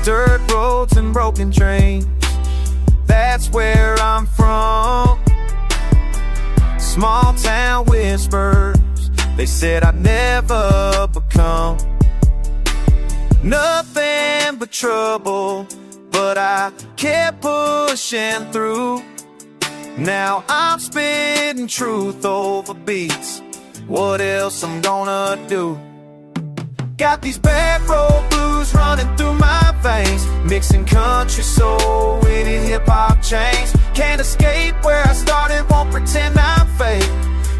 dirt roads and broken trains. That's where I'm from. Small town whispers, they said I'd never become nothing but trouble, but I kept pushing through. Now I'm spitting truth over beats. What else I'm gonna do? Got these back road blues running through my veins, mixing country soul with hip-hop chains. Can't escape where I started, won't pretend I'm fake.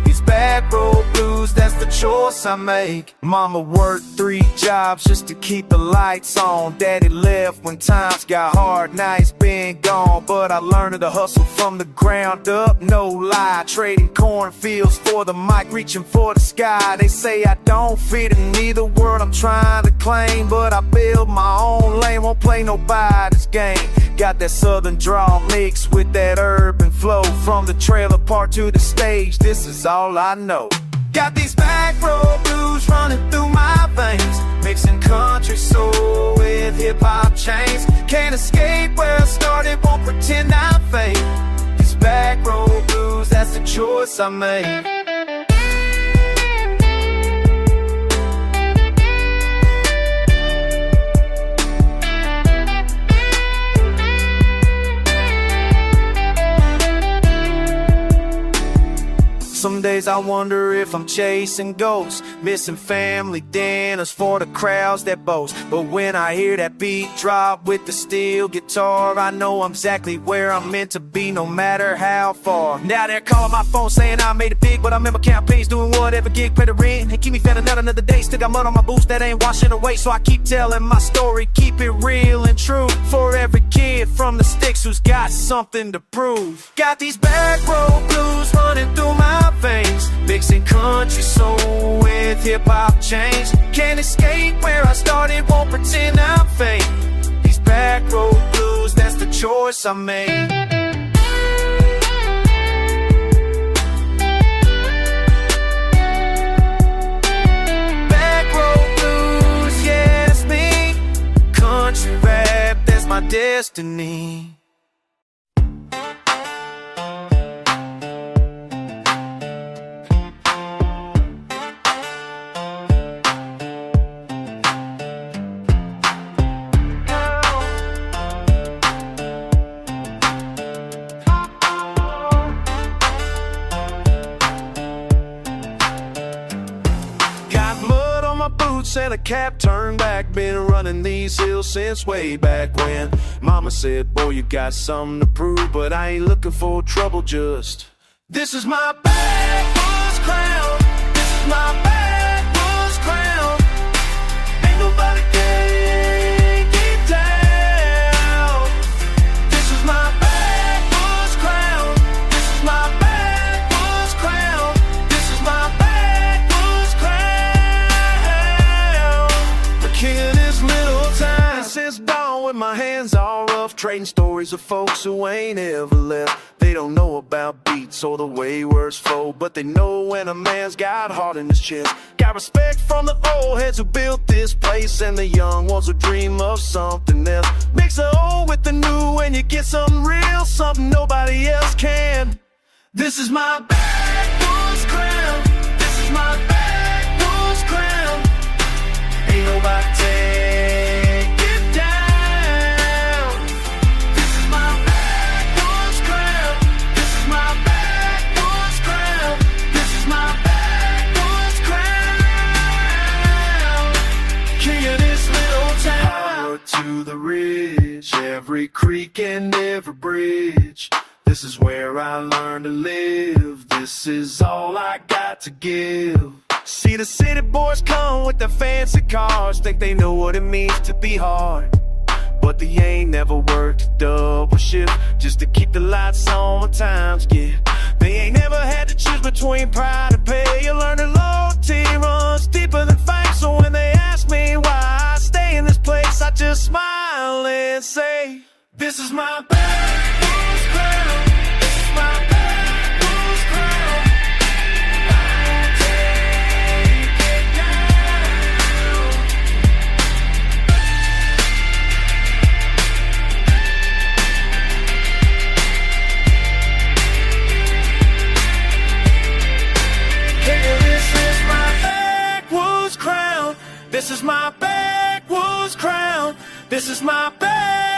These back road blues, that's the choice I make. Mama worked 3 jobs just to keep the lights on. Daddy left when times got hard, now he's been gone. But I learned to hustle from the ground up, no lie. Trading cornfields for the mic, reaching for the sky. They say I don't fit in either world I'm trying to claim, but I build my own lane, won't play nobody's game. Got that southern drawl mixed with that urban flow. From the trailer park to the stage, this is all I know. Got these back road blues running through my veins, mixing country soul with hip-hop chains. Can't escape where I started, won't pretend I'm fake. These back road blues, that's the choice I made. Some days I wonder if I'm chasing ghosts, missing family dinners for the crowds that boast. But when I hear that beat drop with the steel guitar, I know I'm exactly where I'm meant to be, no matter how far. Now they're calling my phone saying I made it big, but I'm in my campaigns doing whatever gig, pay the rent and keep me fed another day. Still got mud on my boots that ain't washing away, so I keep telling my story, keep it real and true for every kid from the sticks who's got something to prove. Got these back road blues running through my veins, mixing country soul with hip-hop chains. Can't escape where I started, won't pretend I'm fake. These back road blues, that's the choice I made. Back road blues, yeah, that's me. Country rap, that's my destiny. Boots and a cap turned back, been running these hills since way back when. Mama said, boy, you got something to prove, but I ain't looking for trouble, just this is my backwoods crown. This is my backwoods crown. Ain't nobody can get down. This is my backwoods crown. This is my backwoods crown. This is my backwoods crown. King of this little town since dawn, with my hands all rough, trading stories of folks who ain't ever left. They don't know about beats or the way words flow, but they know when a man's got heart in his chest. Got respect from the old heads who built this place, and the young ones who dream of something else. Mix the old with the new and you get something real, something nobody else can. This is my backwoods crown. This is my backwoods crown. Ain't nobody take it down. This is my backwoods crown. This is my backwoods crown. This is my backwoods crown. King of this little town. Power to the rich, every creek and every bridge. This is where I learned to live. This is all I got to give. See the city boys come with their fancy cars, think they know what it means to be hard, but they ain't never worked a double shift just to keep the lights on when times get. They ain't never had to choose between pride and pay. You learn that loyalty runs deeper than fame. So when they ask me why I stay in this place, I just smile and say, this is my backwoods crown. This is my backwoods crown.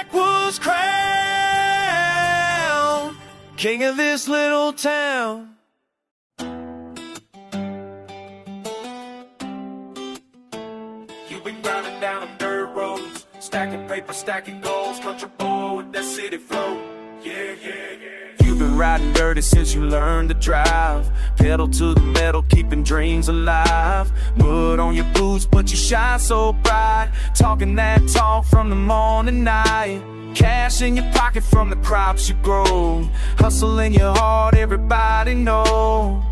backwoods crown, king of this little town. You've been grinding down them dirt roads, stacking paper, stacking goals, country boy with that city flow. Yeah, yeah, yeah. You've been riding dirty since you learned to drive, pedal to the metal, keeping dreams alive. Mud on your boots, but you shine so bright, talking that talk from the morning to night. Cash in your pocket from the crops you grow, hustle in your heart, everybody know.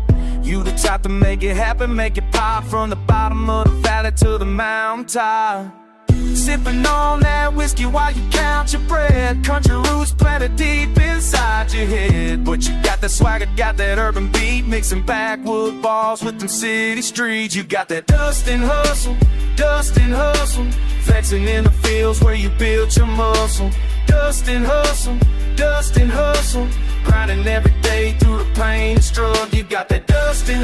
You the type to make it happen, make it pop, from the bottom of the valley to the mountaintop. Sipping on that whiskey while you count your bread, country roots planted deep inside your head. But you got that swagger, got that urban beat, mixing backwood bars with them city streets. You got that dust and hustle, flexing in the fields where you built your muscle. Dust and hustle, grinding every day through the pain and struggle. You got that dust and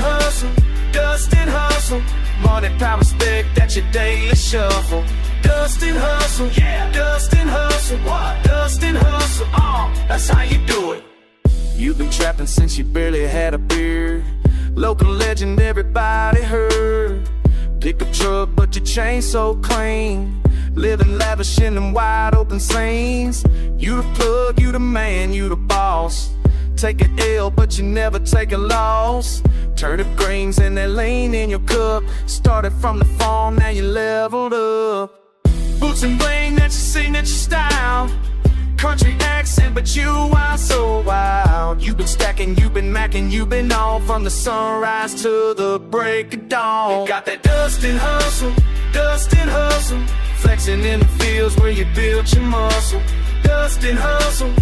hustle, money, power, respect, that's your daily shuffle. Dust and hustle, yeah, dust and hustle, what? Dust and hustle, that's how you do it. You've been trapping since you barely had a beard, local legend everybody heard. Pickup truck, but your chain so clean, living lavish in them wide open scenes. You the plug, you the man, you the boss. Take an L, but you never take a loss. Turnip greens and that lean in your cup. Started from the farm, now you leveled up. Boots and bling, that's your signature style. Country accent, but you are so wild. You've been stacking, you've been macking, you've been on from the sunrise to the break of dawn. You got that dust and hustle, flexing in the fields where you built your muscle. Dust and hustle,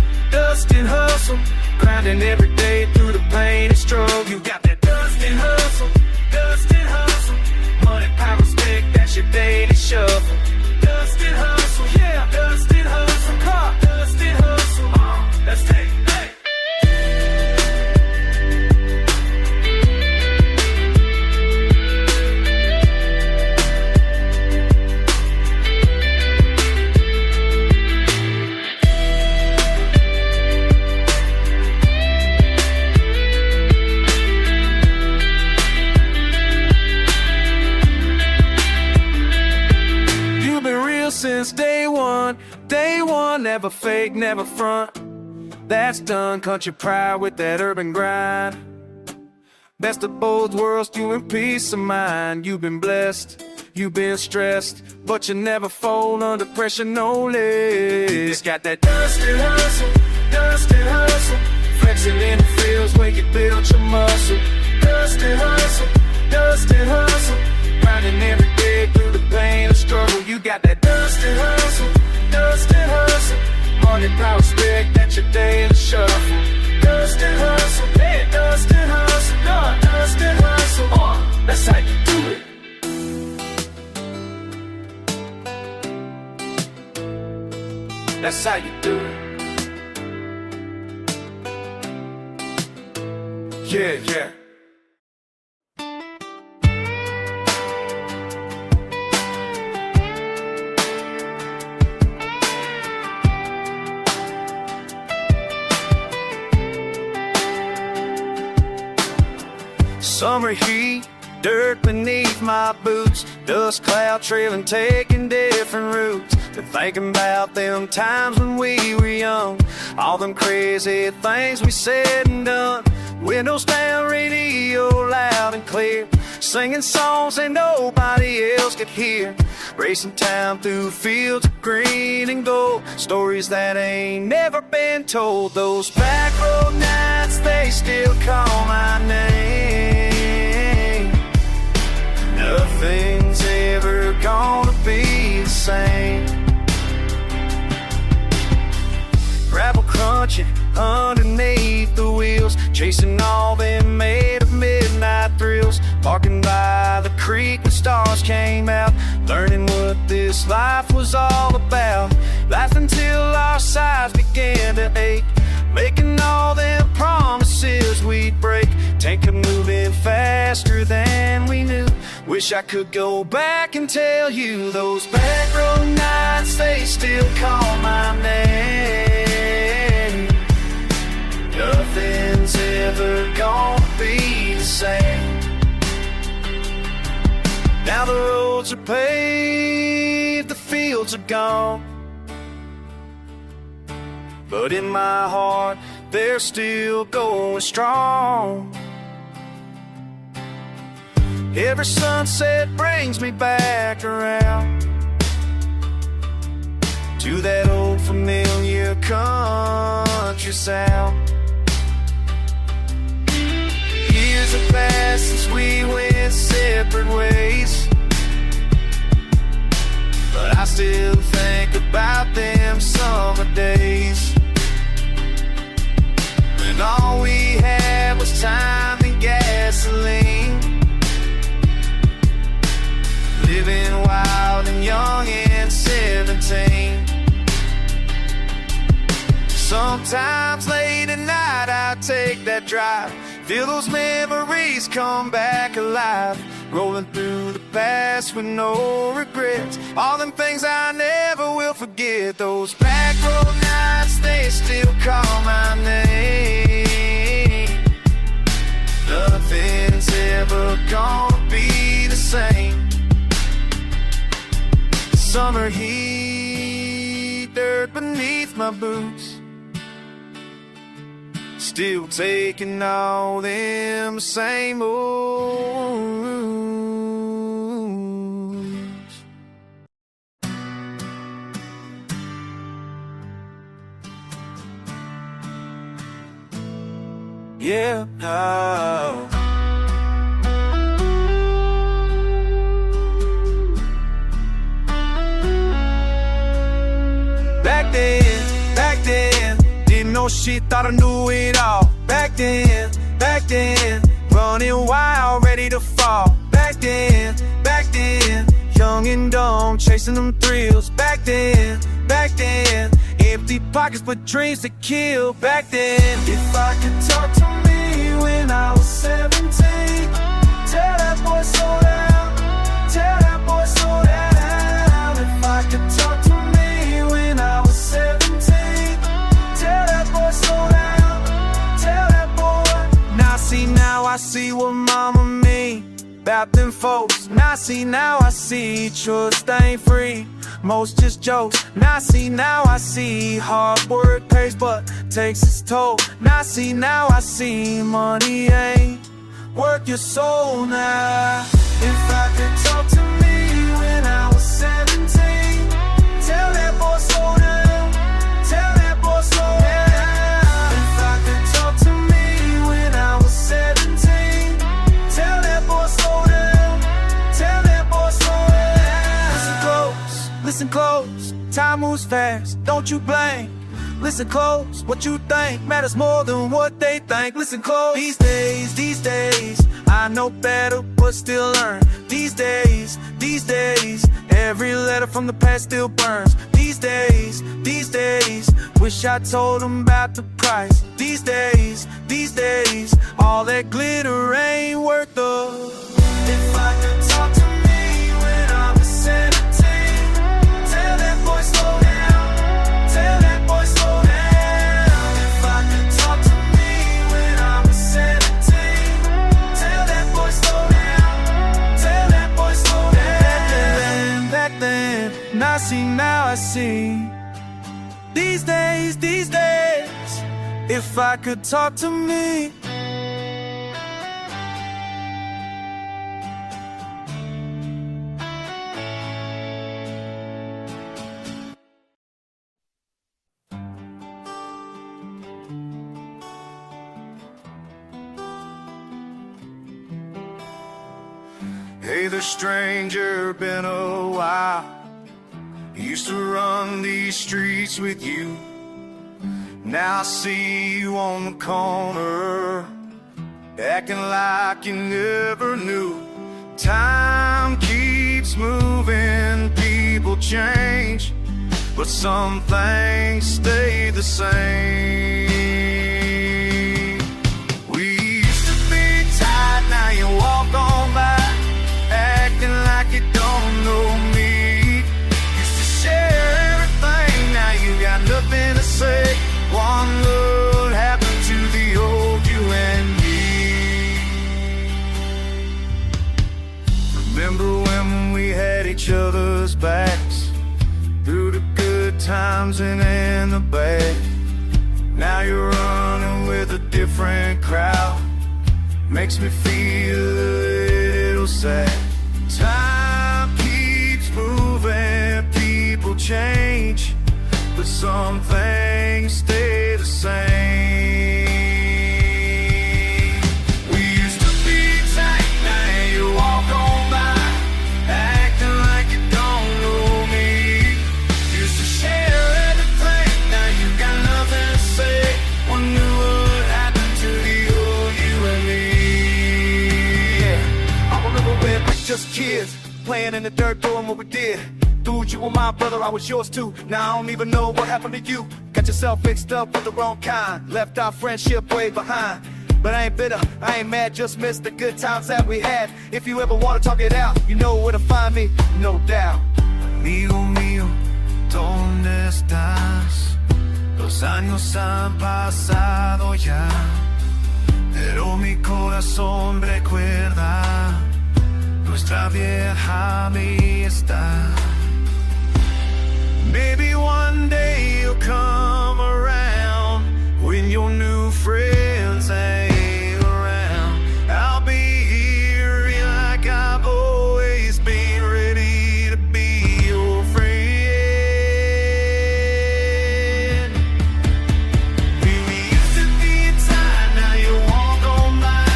grinding every day through the pain and struggle. You got that dust and hustle, money, power, respect, that's your daily shuffle. Dust and hustle, yeah, dust and hustle, dust and hustle, let's take it, hey. Since day one, never fake, never front. That's done, country pride with that urban grind. Best of both worlds, you in peace of mind. You've been blessed, you've been stressed, but you never fold under pressure, no less. Got that dust and hustle, flexing in the fields where you built your muscle. Dust and hustle, grinding every day through the pain and struggle. You got that dust and hustle, money, power, respect, that's your daily shuffle. Dust and hustle, yeah, dust and hustle, dust and hustle, that's how you do it. That's how you do it. Yeah, yeah. Summer heat, dirt beneath my boots, dust cloud trailing, taking different routes. Been thinking about them times when we were young, all them crazy things we said and done. Windows down, radio loud and clear, singing songs that nobody else could hear. Racing time through fields of green and gold, stories that ain't never been told. Those back road nights, they still call my name. Nothing's ever gonna be the same. Gravel crunching underneath the wheels, chasing all them made of midnight thrills. Parking by the creek, the stars came out, learning what this life was all about. Laughing till our sides began to ache, making all them promises we'd break. Tanker moving faster than we knew. Wish I could go back and tell you those back road nights, they still call my name. roads are paved, the fields are gone, but in my heart, they're still going strong. Every sunset brings me back around to that old familiar country sound. Years have passed since we went separate ways, but I still think about them summer days when all we had was time and gasoline, living wild and young and 17. Sometimes late at night I take that drive, feel those memories come back alive, rolling through the past with no regrets, all them things I never will forget. Those back road nights, they still call my name. Nothing's ever gonna be the same. Summer heat, dirt beneath my boots, still taking all them same old routes. Yeah, oh. Back then, didn't know shit, thought I knew it all. Back then, running wild, ready to fall. Back then, young and dumb, chasing them thrills. Back then, empty pockets but dreams to kill. Back then, if I could talk to me when I was 17, tell that boy slow down, tell that boy slow down. If I could talk to me when I was 17, tell that boy slow down, tell that boy. Now I see what mama mean about them folks. Now I see trust ain't free, most just jokes. Now I see hard work pays but takes its toll. Now I see money ain't worth your soul now. If I could talk to me when I was 17, tell that boy slow down, tell that boy slow down. If I could talk to me when I was 17, tell that boy slow down, tell that boy slow down. Listen close, time moves fast, don't you blame. Listen close, what you think matters more than what they think. Listen close. These days, I know better but still learn. These days, every letter from the past still burns. These days, wish I told them about the price. These days, all that glitter ain't worth the. If I could talk to me when I was 17, tell that boy slow down, tell that boy slow down. If I could talk to me when I was 17, tell that boy slow down, tell that boy slow down. Back then, now I see. These days, if I could talk to me. Hey there stranger, been a while. Used to run these streets with you. Now I see you on the corner, acting like you never knew. Time keeps moving, people change, but some things stay the same. We used to be tight, now you walk on by, acting like you don't know me. Used to share everything, now you got nothing to say. One look happened to the old you and me. Remember when we had in the bag. Now you're running with a different crowd. Makes me feel a little sad. Time keeps moving, people change, but some things stay the same. We used to be tight, now you walk on by, acting like you don't know me. Used to share everything, now you got nothing to say. Wonder what happened to the old you and me. Yeah, I remember when we were just kids, playing in the dirt, doing what we did. Dude, you were my brother, I was yours too. Now I don't even know what happened to you. Got yourself mixed up with the wrong kind, left our friendship way behind. But I ain't bitter, I ain't mad, just miss the good times that we had. If you ever wanna talk it out, you know where to find me, no doubt. Amigo mío, ¿dónde estás? Los años han pasado ya, pero mi corazón recuerda nuestra vieja amistad. Maybe one day you'll come around when your new friends ain't around. I'll be here like I've always been, ready to be your friend. We used to be tight, now you walk on by,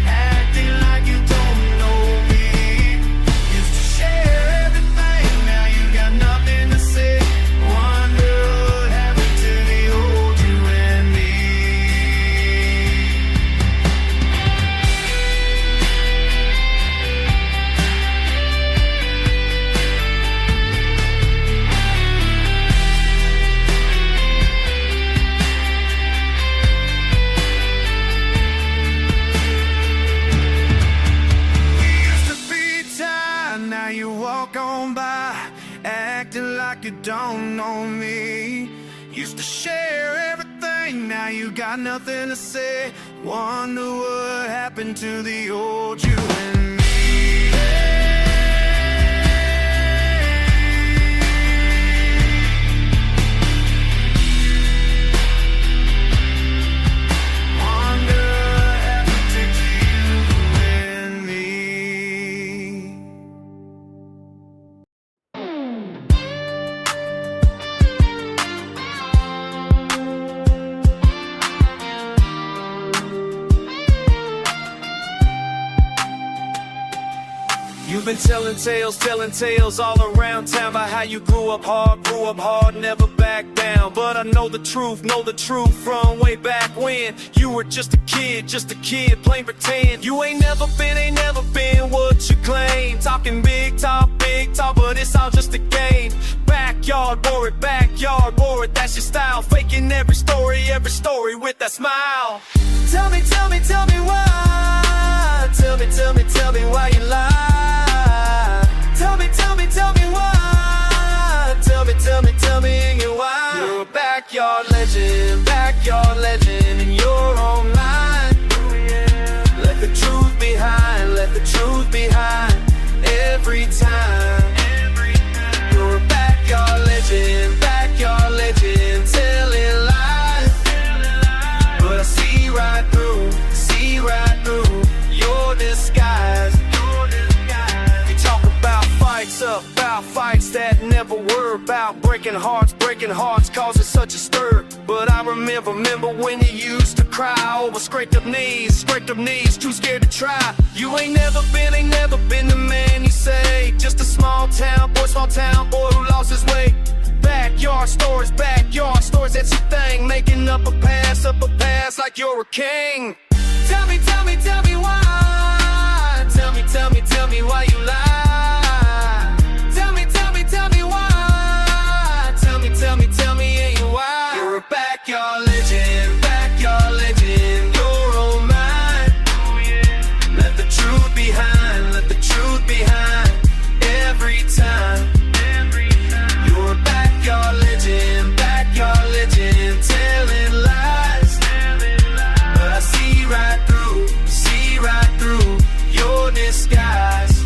acting like you don't know me. Used to share everything, now you got nothing to say. Wonder what happened to the old you and me. We used to be tight, now you walk on by, acting like you don't know me. Used to share everything, now you got nothing to say. Wonder what happened to the old you and me. Wonder what happened to you and me. You've been telling tales all around town about how you grew up hard, never back down. But I know the truth from way back when you were just a kid, playing pretend. You ain't never been what you claim. Talking big talk, but it's all just a game. Backyard war it, that's your style. Faking every story with that smile. Tell me why. Tell me why you lie. Tell me why. Tell me why. You're a backyard legend in your own mind. Let the truth behind every time. You're a backyard legend, telling lies. But I see right through your disguise. You talk about fights that never were, about breaking hearts, causing such a stir. But I remember when you used to cry over scraped up knees, too scared to try. You ain't never been the man you say. Just a small town boy who lost his way. Backyard stories, that's your thing. Making up a past like you're a king. Tell me why. Tell me why you lie. Tell me why. Tell me why. You're a backyard legend, your own mind. Let the truth behind every time. You're a backyard legend, telling lies. But I see right through your disguise.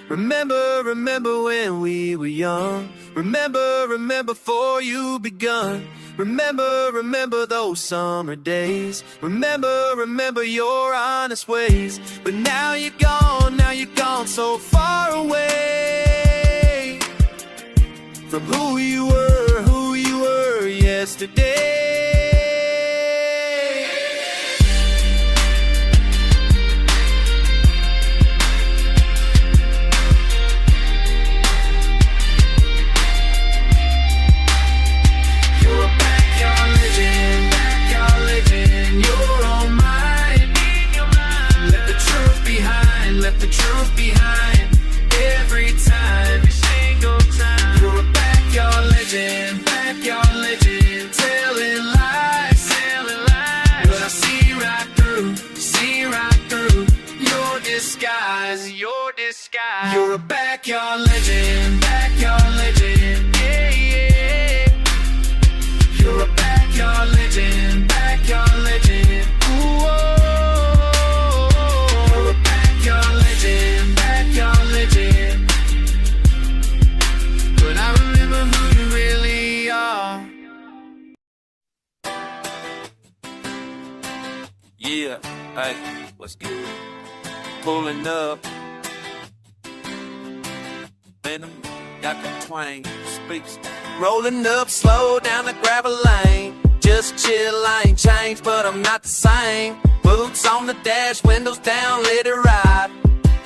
Remember when we were young, Remember, remember before you begun. Remember, remember those summer days. Remember, remember your honest ways. But now you're gone so far away from who you were yesterday. Left the truth behind every time, every single time. You're a backyard legend, telling lies, But I see right through your disguise, You're a backyard legend, yeah, yeah. You're a backyard legend, Ooh, oh. But I remember who you really are. Yeah, hey, what's good? Pulling up. Venom, got the twang, speaks. Rolling up, slow down the gravel lane. Just chill, I ain't changed, but I'm not the same. Boots on the dash, windows down, let it ride.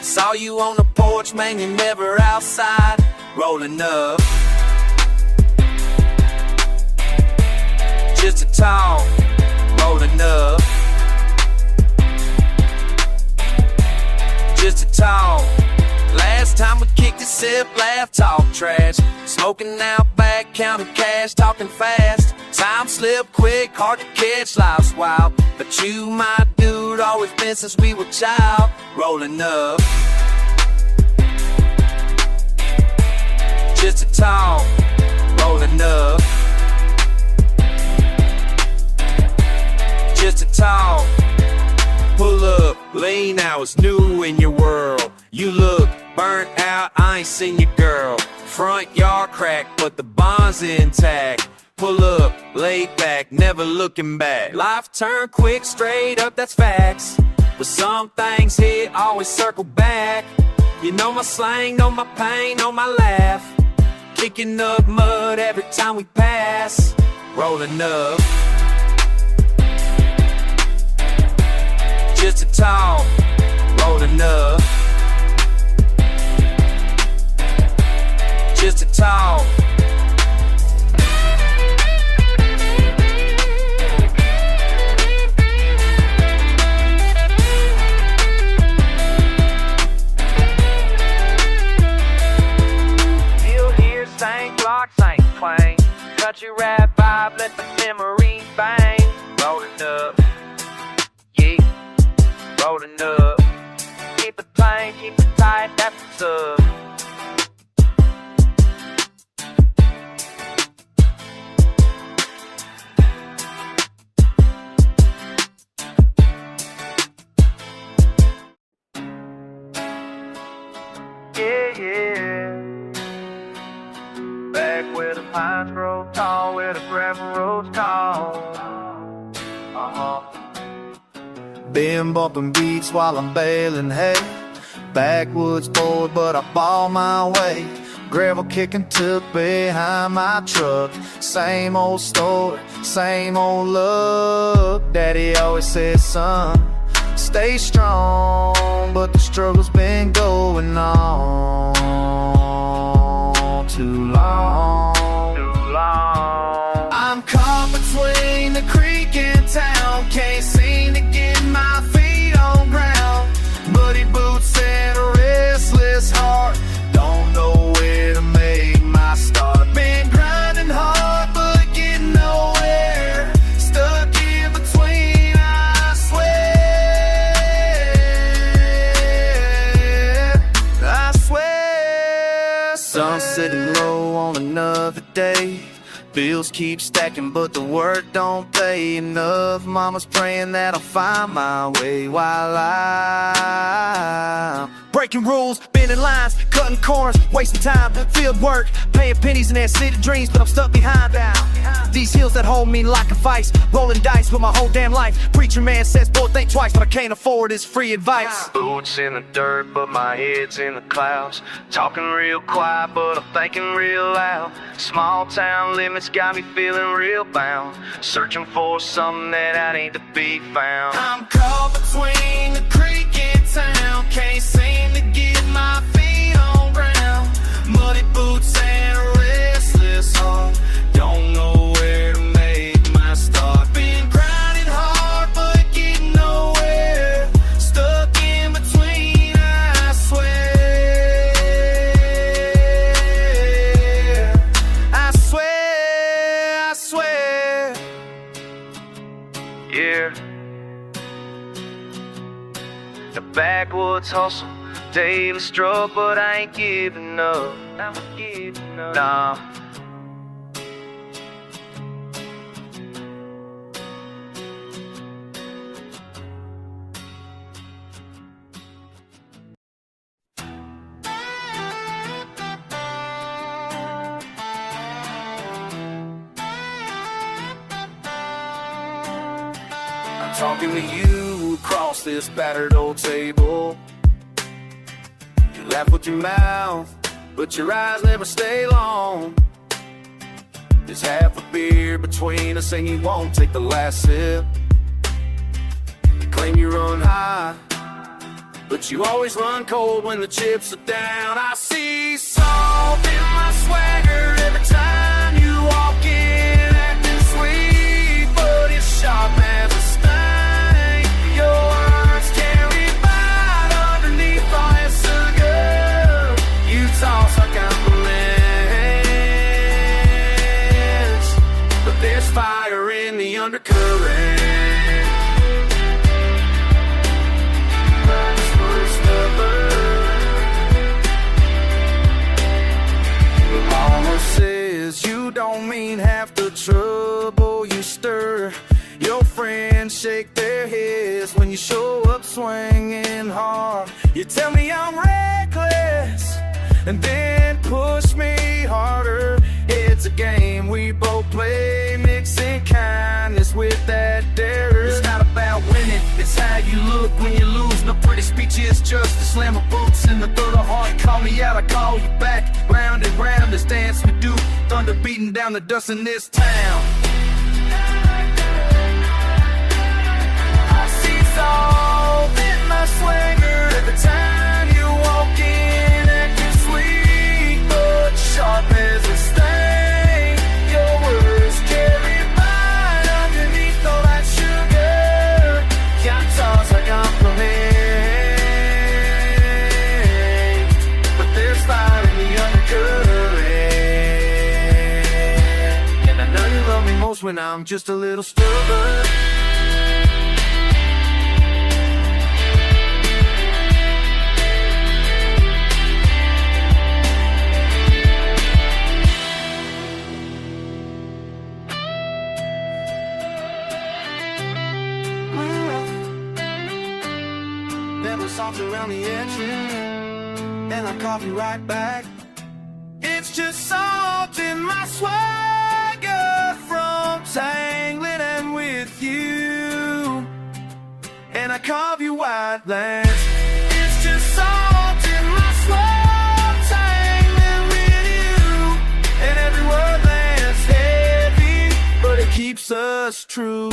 Saw you on the porch, man, you're never outside. Rolling up, just a talk. Rolling up, just a talk. Last time we kicked a sip, laugh, talk trash. Smoking out back, counting cash, talking fast. Time slip quick, hard to catch, life's wild. But you, my dude, always been since we were child. Rolling up, just a talk. Rolling up, just a talk. Pull up, lean out, it's new in your world. You look burnt out, I ain't seen your girl. Front yard cracked, but the bond's intact. Pull up, laid back, never looking back. Life turned quick, straight up, that's facts. But some things hit, always circle back. You know my slang, know my pain, know my laugh. Kicking up mud every time we pass. Rolling up, just a talk. Rolling up, just a talk. Same block, same twang. Country rap vibe, let the memories bang. Rolling up, yeah, rolling up. Keep it plain, keep it tight, that's what's up. Yeah, yeah. Back where the pines grow tall, where the gravel roads tall. Been bumping beats while I'm baling hay. Backwoods boy, but I ball my way. Gravel kicking took behind my truck. Same old story, same old luck. Daddy always said, son, stay strong. But the struggle's been going on too long. I'm caught between the creek and town. Can't seem to get my feet on ground. Muddy boots and a restless heart. Don't know where to make my start. Been grinding hard but getting nowhere. Stuck in between, I swear. Sun sitting low on another day. Bills keep stacking, but the work don't pay enough. Mama's praying that I'll find my way while I'm breaking rules, bending lines, cutting corners, wasting time, field work, paying pennies in that city dreams, but I'm stuck behind these hills that hold me like a vice, rolling dice with my whole damn life. Preacher man says, boy, think twice, but I can't afford his free advice. Boots in the dirt, but my head's in the clouds. Talking real quiet, but I'm thinking real loud. Small town limits got me feeling real bound, searching for something that ain't to be found. I'm caught between the creek and town, can't seem to get my feet on ground. Muddy boots and a restless heart, don't know where to make my start. Been grinding hard but getting nowhere, stuck in between, I swear. I swear, I swear. Yeah. The backwoods hustle, daily struggle, but I ain't giving up. Nah. I'm talking to you across this battered old table. You laugh with your mouth, but your eyes never stay long. There's half a beer between us and you won't take the last sip. You claim you run high, but you always run cold when the chips are down. I see salt in my swagger every time you walk in, acting sweet, but it's sharp as a sting. Your words carry bite underneath all your sugar. You toss our compliments, but there's fire in the undercurrent. You don't mean half the trouble you stir. Your friends shake their heads when you show up swinging hard. You tell me I'm reckless and then push me harder. It's a game we both play, mixing kindness with that dare. It's not about winning, it's how you look when you lose. No pretty speech is just a slam of boots in the third of heart. Call me out, I call you back. Round and round, this dance we do. Thunder beating down the dust in this town. I see salt in my swagger every time you walk in, acting sweet but sharp as a sting. Your words carry mine underneath all that sugar. Can't toss a compliment, but there's fire in the undercurrent. And I know you love me most when I'm just a little stubborn. Soft around the edges, and I call you right back. It's just salt in my swagger from tangling and with you, and I carve you white lands. It's just salt in my swagger, tangling with you, and every word lands heavy, but it keeps us true.